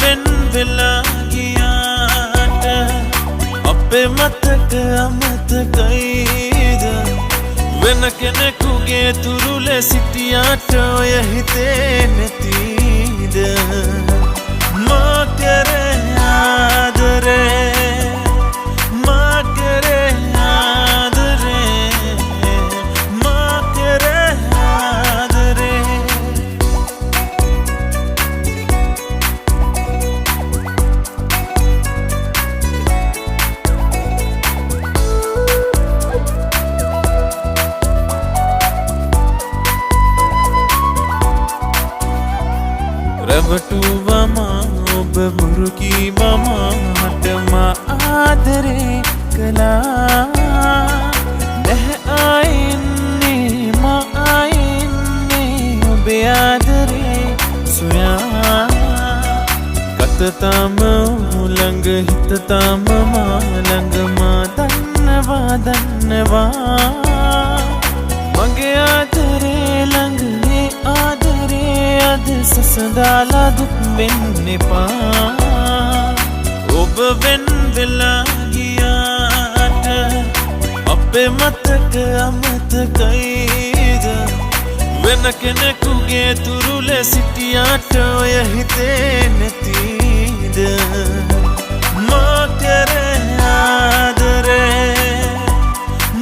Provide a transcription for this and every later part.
වෙන් වෙලා ගියාට අපේ මතක අමතකයිද වෙන කෙනෙකුගේ තුරුලේ සිටියාට ඔය හිතේ නැතිද මා කරේ ආදරේ මා කරේ ආදරේ මා කරේ ආදරේ රැවටුවම ඔබ බොරු කීවම මට ආදරේ කළා නැහැ ආයෙන්නේ මා ආයෙන්නේ ඔබේ ආදරේ සොයා කත තාම ළඟ හිත තාම මා ළඟ මා දන්නවා මගේ ආදරේ ළඟ මේ ආදරේ අද සසඳාලා දුක් වෙන්න එපා ඔබ වෙන් වෙලා ගියාට අපේ මතක අමතකයිද වෙන කෙනෙකුගේ තුරුලේ සිටියාට ඔය හිතේ නැතිද මා කරේ ආදරේ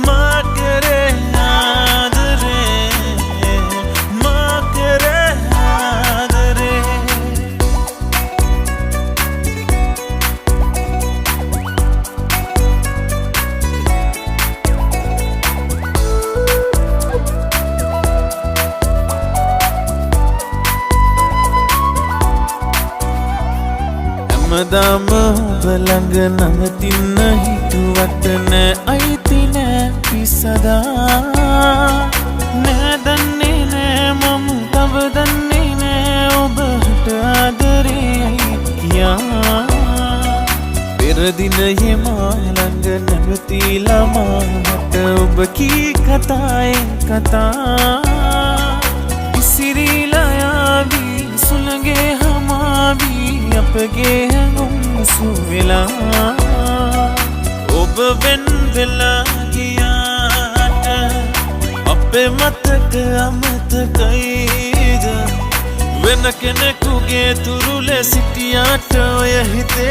මා කරේ ආදරේ මා කරේ ආදරේ හැමදාම ඔබ ළඟ නවතින්න හිතුවට නෑ අයිති නෑ පිසදා නෑ දන්නේ නෑ මම තව දන්නේ නෑ ඔබට ආදරේ කියා පෙර දිනයේ මා ළඟ නැවතිලා මට ඔබ කී කතායේ කතා ඉසිරිලා යාවී සුළඟේ හමාවී අපගේ හැඟුම් සුවෙලා ඔබ වෙන් වෙලා ගියාට අපේ මතක අමතකයිද වෙන කෙනෙකුගේ තුරුලේ සිටියාට ඔය හිතේ